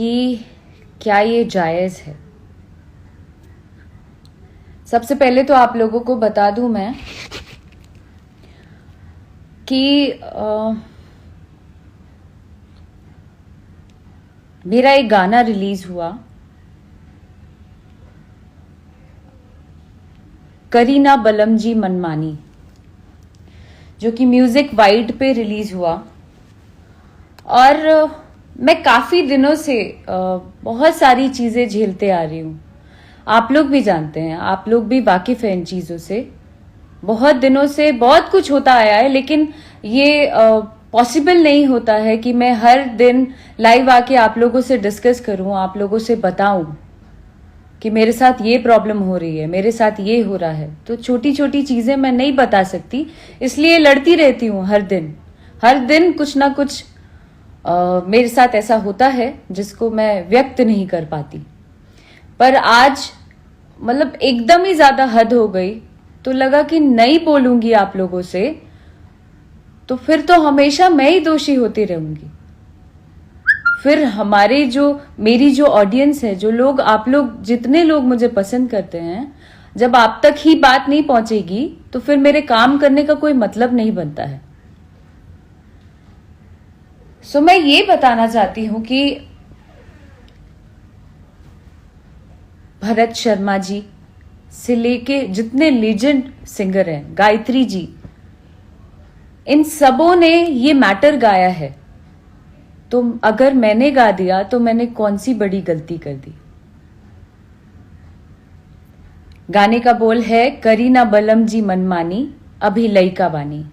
कि क्या ये जायज़ है। सबसे पहले तो आप लोगों को बता दूं मैं कि मेरा एक गाना रिलीज हुआ, करीना बलम जी मनमानी, जो कि म्यूजिक वाइड पे रिलीज हुआ। और मैं काफी दिनों से बहुत सारी चीजें झेलते आ रही हूँ। आप लोग भी जानते हैं, आप लोग भी वाकिफ हैं इन चीजों से। बहुत दिनों से बहुत कुछ होता आया है, लेकिन ये पॉसिबल नहीं होता है कि मैं हर दिन लाइव आके आप लोगों से डिस्कस करूं, आप लोगों से बताऊं कि मेरे साथ ये प्रॉब्लम हो रही है, मेरे साथ ये हो रहा है। तो छोटी छोटी चीजें मैं नहीं बता सकती, इसलिए लड़ती रहती हूँ हर दिन कुछ ना कुछ मेरे साथ ऐसा होता है जिसको मैं व्यक्त नहीं कर पाती। पर आज मतलब एकदम ही ज्यादा हद हो गई, तो लगा कि नहीं बोलूंगी आप लोगों से तो फिर तो हमेशा मैं ही दोषी होती रहूंगी। फिर मेरी जो ऑडियंस है, जो लोग, आप लोग, जितने लोग मुझे पसंद करते हैं, जब आप तक ही बात नहीं पहुंचेगी तो फिर मेरे काम करने का कोई मतलब नहीं बनता है। सो मैं ये बताना चाहती हूं कि भरत शर्मा जी से लेके जितने लीजेंड सिंगर हैं, गायत्री जी, इन सबों ने ये मैटर गाया है। तो अगर मैंने गा दिया तो मैंने कौन सी बड़ी गलती कर दी। गाने का बोल है, करीना बलम जी मनमानी, अभी लइका बानी।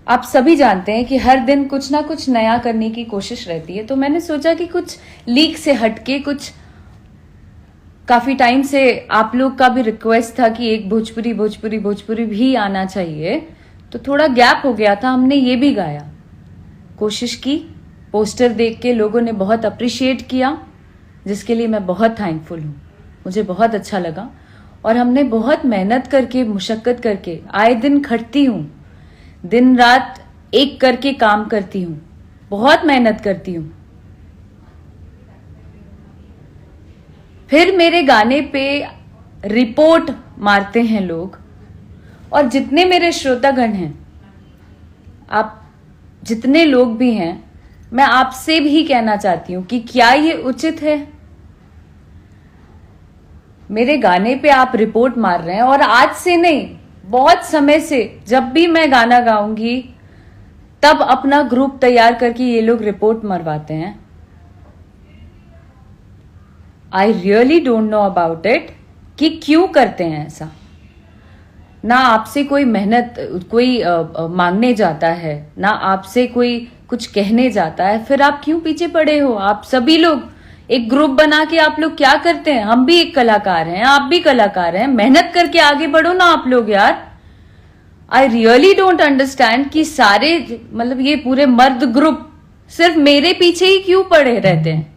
आप सभी जानते हैं कि हर दिन कुछ ना कुछ नया करने की कोशिश रहती है। तो मैंने सोचा कि कुछ लीक से हटके, कुछ काफी टाइम से आप लोग का भी रिक्वेस्ट था कि एक भोजपुरी भी आना चाहिए, तो थोड़ा गैप हो गया था, हमने ये भी गाया, कोशिश की। पोस्टर देख के लोगों ने बहुत अप्रिशिएट किया, जिसके लिए मैं बहुत थैंकफुल हूँ। मुझे बहुत अच्छा लगा और हमने बहुत मेहनत करके, मुशक्कत करके, आए दिन खटती हूँ, दिन रात एक करके काम करती हूँ, बहुत मेहनत करती हूँ। फिर मेरे गाने पे रिपोर्ट मारते हैं लोग। और जितने मेरे श्रोतागण हैं, आप जितने लोग भी हैं, मैं आपसे भी कहना चाहती हूं कि क्या ये उचित है। मेरे गाने पे आप रिपोर्ट मार रहे हैं, और आज से नहीं, बहुत समय से जब भी मैं गाना गाऊंगी तब अपना ग्रुप तैयार करके ये लोग रिपोर्ट मरवाते हैं। I really don't know about it कि क्यों करते हैं ऐसा। ना आपसे कोई मेहनत कोई मांगने जाता है, ना आपसे कोई कुछ कहने जाता है, फिर आप क्यों पीछे पड़े हो। आप सभी लोग एक ग्रुप बना के आप लोग क्या करते हैं। हम भी एक कलाकार हैं, आप भी कलाकार हैं, मेहनत करके आगे बढ़ो ना आप लोग यार। आई रियली डोंट अंडरस्टैंड कि सारे, मतलब ये पूरे मर्द ग्रुप सिर्फ मेरे पीछे ही क्यों पड़े रहते हैं।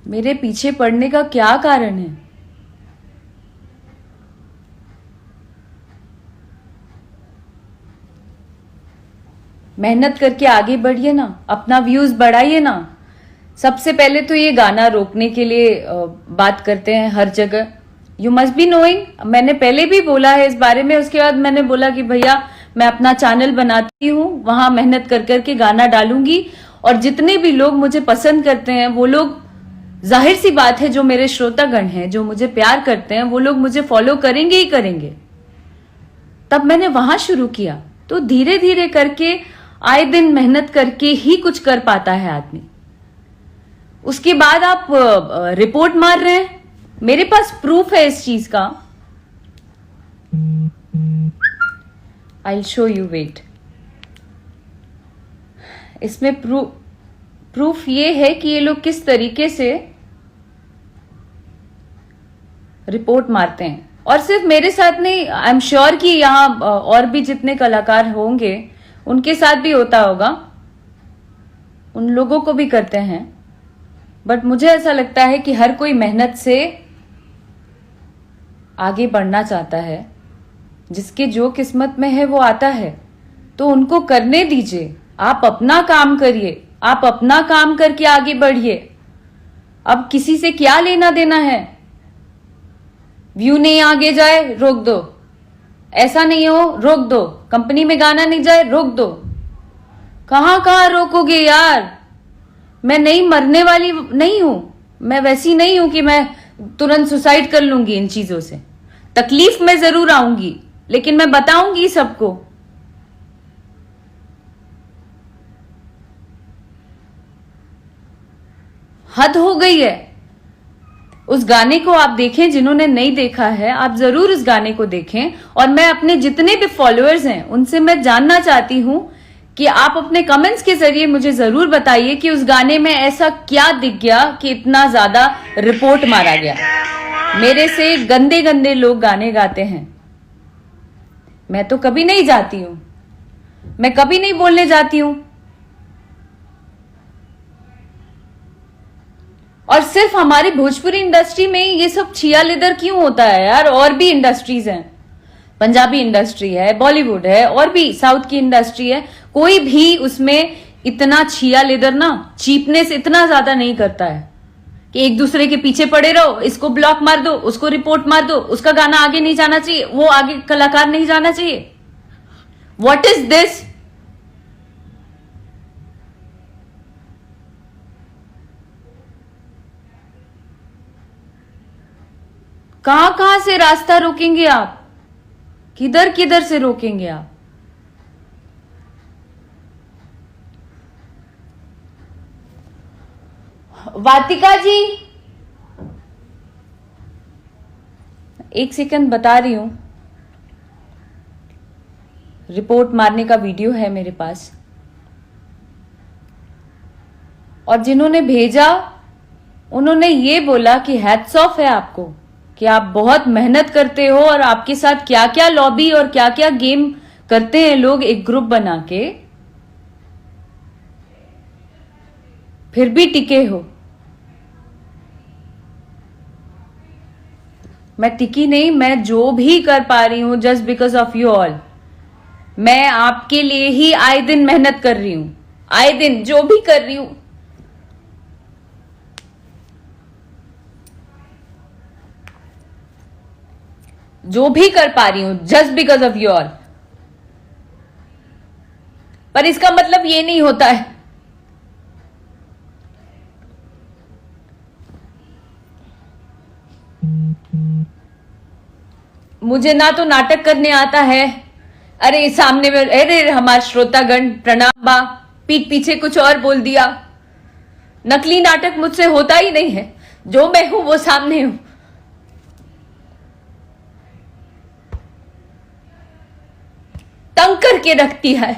मेरे पीछे पड़ने का क्या कारण है। मेहनत करके आगे बढ़िए ना, अपना व्यूज बढ़ाइए ना। सबसे पहले तो ये गाना रोकने के लिए बात करते हैं हर जगह। यू मस्ट बी नोइंग, मैंने पहले भी बोला है इस बारे में। उसके बाद मैंने बोला कि भैया मैं अपना चैनल बनाती हूँ, वहां मेहनत कर करके गाना डालूंगी, और जितने भी लोग मुझे पसंद करते हैं वो लोग, जाहिर सी बात है, जो मेरे श्रोतागण हैं, जो मुझे प्यार करते हैं, वो लोग मुझे फॉलो करेंगे ही करेंगे। तब मैंने वहां शुरू किया। तो धीरे धीरे करके, आए दिन मेहनत करके ही कुछ कर पाता है आदमी। उसके बाद आप रिपोर्ट मार रहे हैं। मेरे पास प्रूफ है इस चीज का। I will show you, wait. इसमें प्रूफ ये है कि ये लोग किस तरीके से रिपोर्ट मारते हैं। और सिर्फ मेरे साथ नहीं, आई एम श्योर कि यहाँ और भी जितने कलाकार होंगे उनके साथ भी होता होगा, उन लोगों को भी करते हैं। बट मुझे ऐसा लगता है कि हर कोई मेहनत से आगे बढ़ना चाहता है। जिसके जो किस्मत में है वो आता है, तो उनको करने दीजिए। आप अपना काम करिए, आप अपना काम करके आगे बढ़िए। अब किसी से क्या लेना देना है? व्यू नहीं आगे जाए रोक दो, ऐसा नहीं हो रोक दो, कंपनी में गाना नहीं जाए रोक दो। कहां कहां रोकोगे यार? मैं नहीं मरने वाली नहीं हूं, मैं वैसी नहीं हूं कि मैं तुरंत सुसाइड कर लूंगी इन चीजों से। तकलीफ में जरूर आऊंगी, लेकिन मैं बताऊंगी सबको। हद हो गई है। उस गाने को आप देखें, जिन्होंने नहीं देखा है आप जरूर उस गाने को देखें। और मैं अपने जितने भी फॉलोअर्स हैं उनसे मैं जानना चाहती हूं कि आप अपने कमेंट्स के जरिए मुझे जरूर बताइए कि उस गाने में ऐसा क्या दिख गया कि इतना ज्यादा रिपोर्ट मारा गया। मेरे से गंदे गंदे लोग गाने गाते हैं, मैं तो कभी नहीं जाती हूं, मैं कभी नहीं बोलने जाती हूं। और सिर्फ हमारी भोजपुरी इंडस्ट्री में ये सब छिया लेदर क्यों होता है यार? और भी इंडस्ट्रीज हैं, पंजाबी इंडस्ट्री है, बॉलीवुड है, और भी साउथ की इंडस्ट्री है, कोई भी उसमें इतना छिया लेदर ना, चीपनेस इतना ज्यादा नहीं करता है कि एक दूसरे के पीछे पड़े रहो, इसको ब्लॉक मार दो, उसको रिपोर्ट मार दो, उसका गाना आगे नहीं जाना चाहिए, वो आगे कलाकार नहीं जाना चाहिए। What is this? कहां कहां से रास्ता रोकेंगे आप? किधर किधर से रोकेंगे आप? वातिका जी, एक सेकंड बता रही हूं। रिपोर्ट मारने का वीडियो है मेरे पास, और जिन्होंने भेजा उन्होंने ये बोला कि हैट्स ऑफ है आपको कि आप बहुत मेहनत करते हो, और आपके साथ क्या क्या लॉबी और क्या क्या गेम करते हैं लोग एक ग्रुप बना के, फिर भी टिके हो। मैं टिकी नहीं, मैं जो भी कर पा रही हूं just because of you all. मैं आपके लिए ही आए दिन मेहनत कर रही हूं, आए दिन जो भी कर रही हूं। जो भी कर पा रही हूं just because of you all. पर इसका मतलब ये नहीं होता है मुझे ना तो नाटक करने आता है। अरे सामने में, अरे हमारे श्रोतागण प्रणाम बा, पीठ पीछे कुछ और बोल दिया। नकली नाटक मुझसे होता ही नहीं है, जो मैं हूं वो सामने हूं। तंग करके रखती है।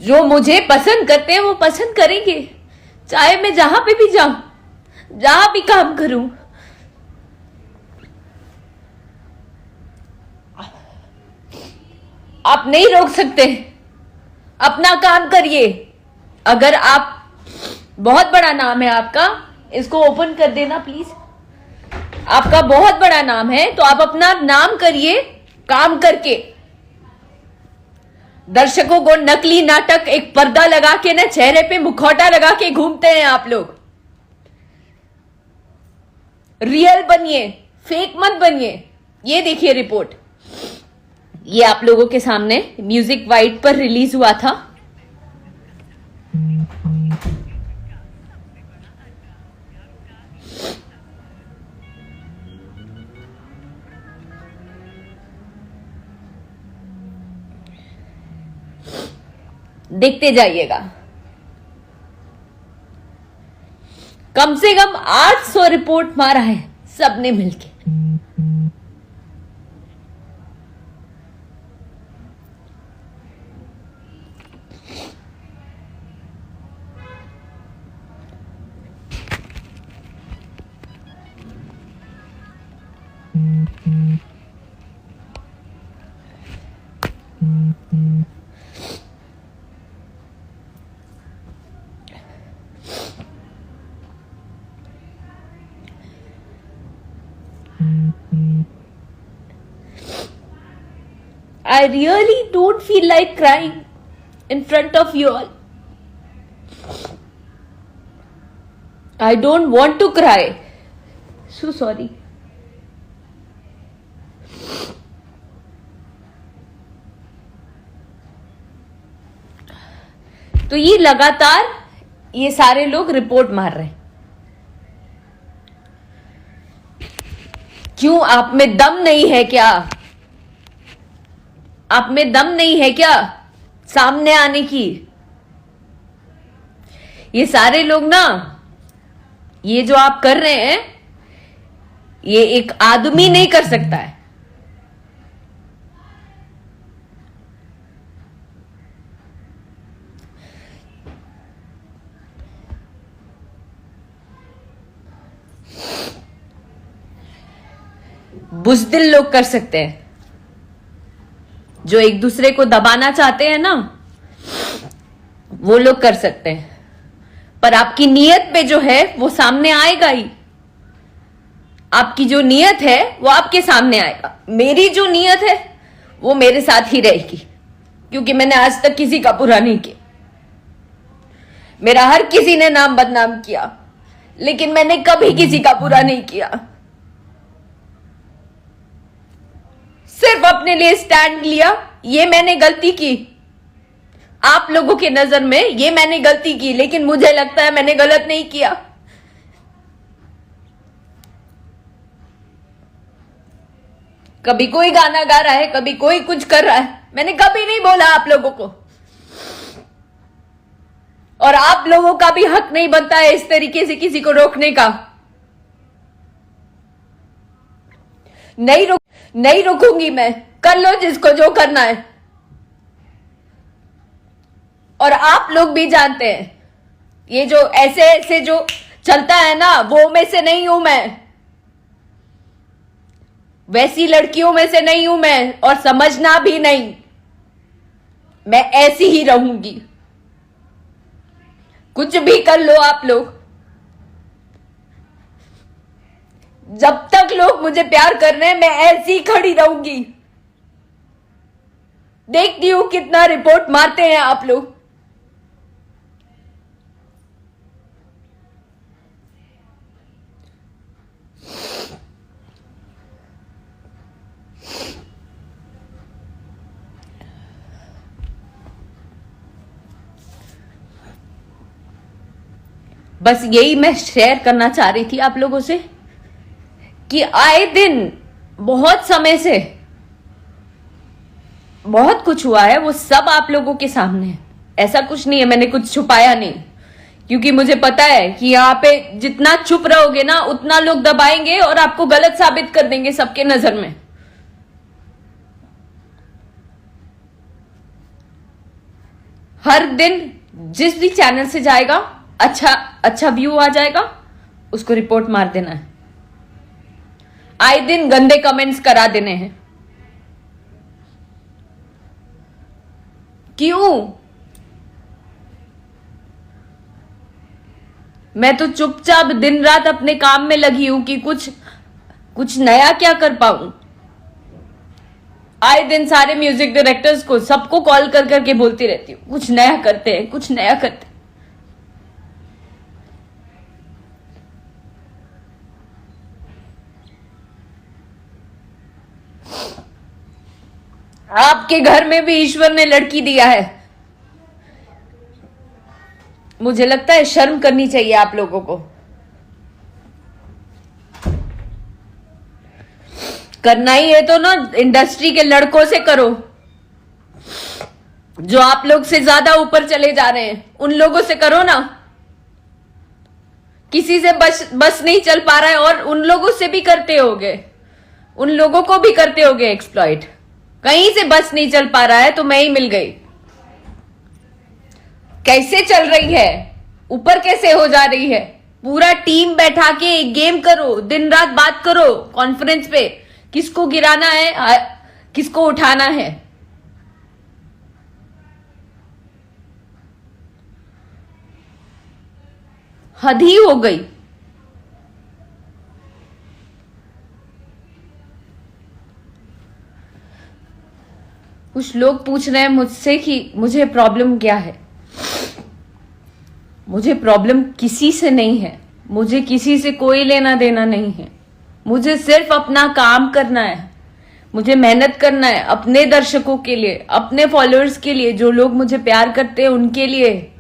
जो मुझे पसंद करते हैं वो पसंद करेंगे, चाहे मैं जहां पे भी जाऊं, जहां भी काम करूं। आप नहीं रोक सकते, अपना काम करिए। अगर आप, बहुत बड़ा नाम है आपका, इसको ओपन कर देना प्लीज। आपका बहुत बड़ा नाम है तो आप अपना नाम करिए काम करके। दर्शकों को नकली नाटक, एक पर्दा लगा के ना, चेहरे पे मुखौटा लगा के घूमते हैं आप लोग। रियल बनिए, फेक मत बनिए। ये देखिए रिपोर्ट, ये आप लोगों के सामने म्यूजिक वाइट पर रिलीज हुआ था। देखते जाइएगा। कम से कम 800 रिपोर्ट मारा है सबने मिलके। I really don't feel like crying in front of you all. I don't want to cry. So sorry. तो ये लगातार ये सारे लोग रिपोर्ट मार रहे हैं. क्यों? आप में दम नहीं है क्या? आप में दम नहीं है क्या सामने आने की? ये सारे लोग ना, ये जो आप कर रहे हैं, ये एक आदमी नहीं कर सकता है. बुज़दिल लोग कर सकते हैं, जो एक दूसरे को दबाना चाहते हैं ना, वो लोग कर सकते हैं. पर आपकी नीयत पे जो है वो सामने आएगा ही. आपकी जो नीयत है वो आपके सामने आएगा. मेरी जो नीयत है वो मेरे साथ ही रहेगी, क्योंकि मैंने आज तक किसी का बुरा नहीं किया. मेरा हर किसी ने नाम बदनाम किया, लेकिन मैंने कभी किसी का बुरा नहीं किया. सिर्फ अपने लिए स्टैंड लिया. ये मैंने गलती की, आप लोगों के नजर में ये मैंने गलती की, लेकिन मुझे लगता है मैंने गलत नहीं किया. कभी कोई गाना गा रहा है, कभी कोई कुछ कर रहा है, मैंने कभी नहीं बोला आप लोगों को. और आप लोगों का भी हक नहीं बनता है इस तरीके से किसी को रोकने का. नहीं रुकूंगी मैं. कर लो जिसको जो करना है. और आप लोग भी जानते हैं, ये जो ऐसे ऐसे जो चलता है ना, वो में से नहीं हूं मैं. वैसी लड़कियों में से नहीं हूं मैं, और समझना भी नहीं. मैं ऐसी ही रहूंगी. कुछ भी कर लो आप लोग. जब तक लोग मुझे प्यार कर रहे हैं, मैं ऐसी खड़ी रहूंगी. देखती हूं कितना रिपोर्ट मारते हैं आप लोग. बस यही मैं शेयर करना चाह रही थी आप लोगों से, कि आए दिन बहुत समय से बहुत कुछ हुआ है, वो सब आप लोगों के सामने है. ऐसा कुछ नहीं है, मैंने कुछ छुपाया नहीं. क्योंकि मुझे पता है कि यहाँ पे जितना चुप रहोगे ना, उतना लोग दबाएंगे और आपको गलत साबित कर देंगे सबके नजर में. हर दिन जिस भी चैनल से जाएगा, अच्छा व्यू आ जाएगा, उसको रिपोर्ट मार देना है. आए दिन गंदे कमेंट्स करा देने हैं. क्यों? मैं तो चुपचाप दिन रात अपने काम में लगी हूं कि कुछ नया क्या कर पाऊं. आए दिन सारे म्यूजिक डायरेक्टर्स को, सबको कॉल कर करके बोलती रहती हूँ, कुछ नया करते हैं, कुछ नया करते हैं. आपके घर में भी ईश्वर ने लड़की दिया है. मुझे लगता है शर्म करनी चाहिए आप लोगों को. करना ही है तो ना इंडस्ट्री के लड़कों से करो, जो आप लोग से ज्यादा ऊपर चले जा रहे हैं. उन लोगों से करो ना. किसी से बस नहीं चल पा रहा है, और उन लोगों से भी करते होगे, उन लोगों को भी करते होगे एक्सप्लॉइट. कहीं से बस नहीं चल पा रहा है तो मैं ही मिल गई. कैसे चल रही है, ऊपर कैसे हो जा रही है. पूरा टीम बैठा के एक गेम करो, दिन रात बात करो कॉन्फ्रेंस पे, किसको गिराना है, किसको उठाना है. हद ही हो गई. कुछ लोग पूछ रहे हैं मुझसे कि मुझे प्रॉब्लम क्या है। मुझे प्रॉब्लम किसी से नहीं है, मुझे किसी से कोई लेना देना नहीं है। मुझे सिर्फ अपना काम करना है, मुझे मेहनत करना है अपने दर्शकों के लिए, अपने फॉलोअर्स के लिए, जो लोग मुझे प्यार करते हैं उनके लिए,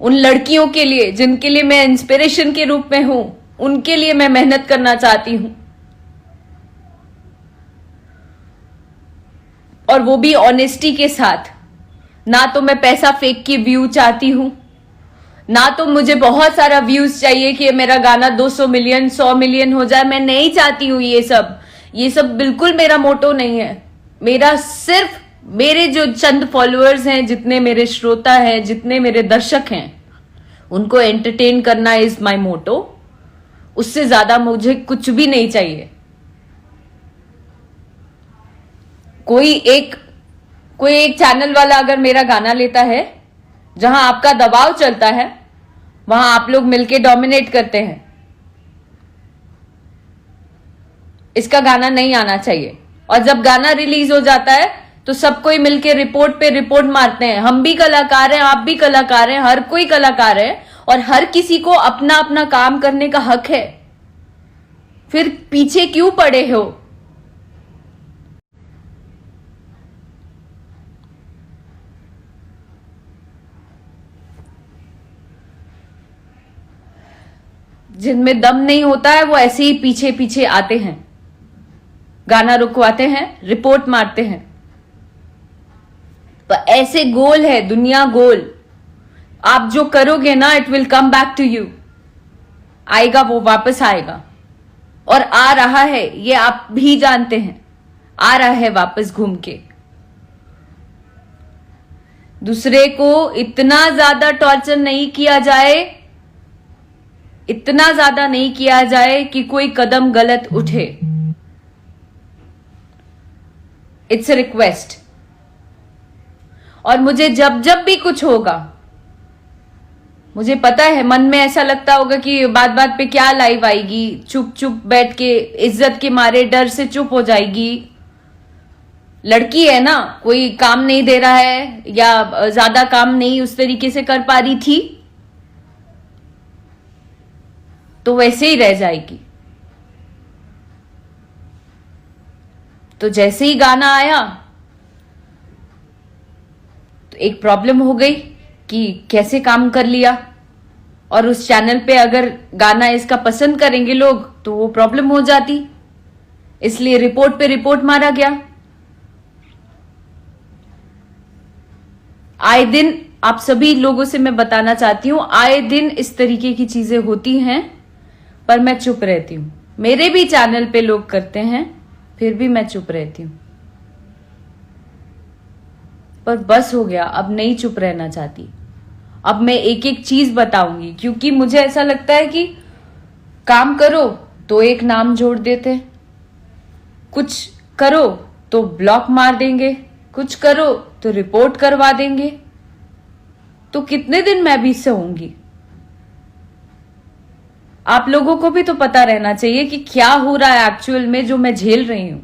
उन लड़कियों के लिए जिनके लिए मैं इंस्पिरेशन के रूप में हूं, उनके लिए मैं मेहनत करना चाहती हूं। और वो भी ऑनेस्टी के साथ। ना तो मैं पैसा फेंक के व्यू चाहती हूं, ना तो मुझे बहुत सारा व्यूज चाहिए कि मेरा गाना 200 मिलियन 100 मिलियन हो जाए। मैं नहीं चाहती हूं ये सब बिल्कुल मेरा मोटो नहीं है। मेरा सिर्फ मेरे जो चंद फॉलोअर्स हैं, जितने मेरे श्रोता हैं, जितने मेरे दर्शक हैं, उनको एंटरटेन करना इज माय मोटो। उससे ज्यादा मुझे कुछ भी नहीं चाहिए। कोई एक चैनल वाला अगर मेरा गाना लेता है, जहां आपका दबाव चलता है, वहां आप लोग मिलके डोमिनेट करते हैं, इसका गाना नहीं आना चाहिए। और जब गाना रिलीज हो जाता है तो सब कोई मिलके रिपोर्ट पे रिपोर्ट मारते हैं। हम भी कलाकार हैं, आप भी कलाकार हैं, हर कोई कलाकार है और हर किसी को अपना अपना काम करने का हक है। फिर पीछे क्यों पड़े हो? जिनमें दम नहीं होता है वो ऐसे ही पीछे पीछे आते हैं, गाना रुकवाते हैं, रिपोर्ट मारते हैं। तो ऐसे गोल है दुनिया, गोल। आप जो करोगे ना, it will come back to you. आएगा, वो वापस आएगा और आ रहा है, ये आप भी जानते हैं। आ रहा है वापस घूम के। दूसरे को इतना ज्यादा टॉर्चर नहीं किया जाए, इतना ज्यादा नहीं किया जाए कि कोई कदम गलत उठे। It's a request. और मुझे जब जब भी कुछ होगा, मुझे पता है मन में ऐसा लगता होगा कि बात बात पे क्या लाइव आएगी, चुप चुप बैठ के इज्जत के मारे डर से चुप हो जाएगी। लड़की है ना, कोई काम नहीं दे रहा है या ज्यादा काम नहीं उस तरीके से कर पा रही थी, तो वैसे ही रह जाएगी। तो जैसे ही गाना आया तो एक प्रॉब्लम हो गई कि कैसे काम कर लिया। और उस चैनल पे अगर गाना इसका पसंद करेंगे लोग तो वो प्रॉब्लम हो जाती, इसलिए रिपोर्ट पे रिपोर्ट मारा गया। आए दिन आप सभी लोगों से मैं बताना चाहती हूं, आए दिन इस तरीके की चीजें होती हैं, पर मैं चुप रहती हूं। मेरे भी चैनल पे लोग करते हैं, फिर भी मैं चुप रहती हूं। पर बस हो गया, अब नहीं चुप रहना चाहती। अब मैं एक एक चीज बताऊंगी, क्योंकि मुझे ऐसा लगता है कि काम करो तो एक नाम जोड़ देते, कुछ करो तो ब्लॉक मार देंगे, कुछ करो तो रिपोर्ट करवा देंगे। तो कितने दिन मैं भी सहूंगी? आप लोगों को भी तो पता रहना चाहिए कि क्या हो रहा है एक्चुअल में, जो मैं झेल रही हूं।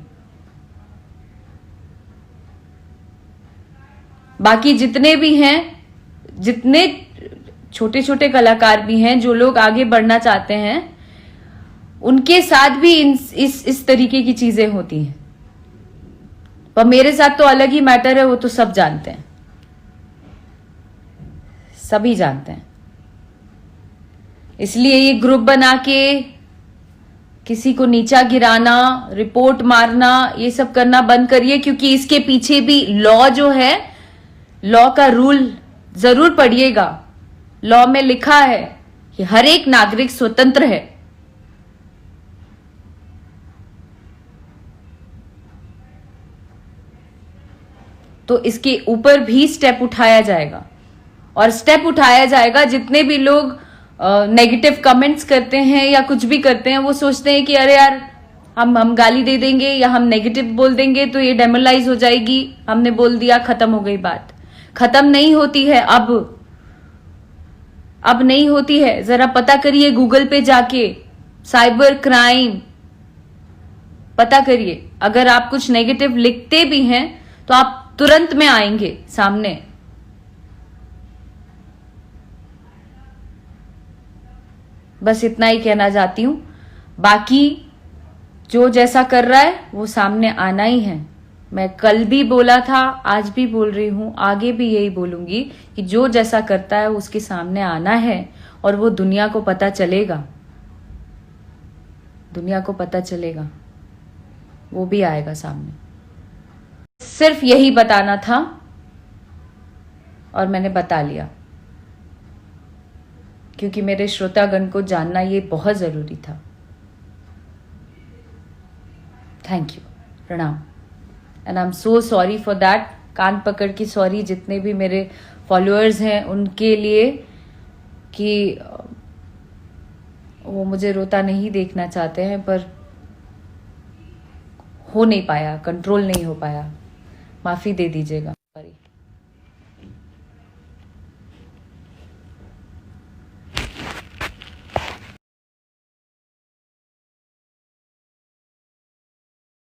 बाकी जितने भी हैं, जितने छोटे छोटे कलाकार भी हैं, जो लोग आगे बढ़ना चाहते हैं, उनके साथ भी इस तरीके की चीजें होती हैं। पर मेरे साथ तो अलग ही मैटर है, वो तो सब जानते हैं, सभी जानते हैं। इसलिए ये ग्रुप बना के किसी को नीचा गिराना, रिपोर्ट मारना, ये सब करना बंद करिए, क्योंकि इसके पीछे भी लॉ जो है, लॉ का रूल जरूर पढ़िएगा। लॉ में लिखा है कि हर एक नागरिक स्वतंत्र है। तो इसके ऊपर भी स्टेप उठाया जाएगा, और स्टेप उठाया जाएगा। जितने भी लोग नेगेटिव कमेंट्स करते हैं या कुछ भी करते हैं, वो सोचते हैं कि अरे यार हम गाली दे देंगे या हम नेगेटिव बोल देंगे तो ये डेमोलाइज हो जाएगी, हमने बोल दिया, खत्म हो गई बात। खत्म नहीं होती है, अब नहीं होती है। जरा पता करिए गूगल पे जाके, साइबर क्राइम पता करिए। अगर आप कुछ नेगेटिव लिखते भी हैं तुरंत में आएंगे सामने। बस इतना ही कहना चाहती हूं। बाकी जो जैसा कर रहा है वो सामने आना ही है। मैं कल भी बोला था, आज भी बोल रही हूं, आगे भी यही बोलूंगी कि जो जैसा करता है उसके सामने आना है और वो दुनिया को पता चलेगा। दुनिया को पता चलेगा, वो भी आएगा सामने। सिर्फ यही बताना था और मैंने बता लिया, क्योंकि मेरे श्रोतागण को जानना ये बहुत जरूरी था। थैंक यू, प्रणाम। And I am so sorry for that. कान पकड़ के सॉरी जितने भी मेरे फॉलोअर्स हैं उनके लिए, कि वो मुझे रोता नहीं देखना चाहते हैं, पर हो नहीं पाया, कंट्रोल नहीं हो पाया। माफी दे दीजिएगा।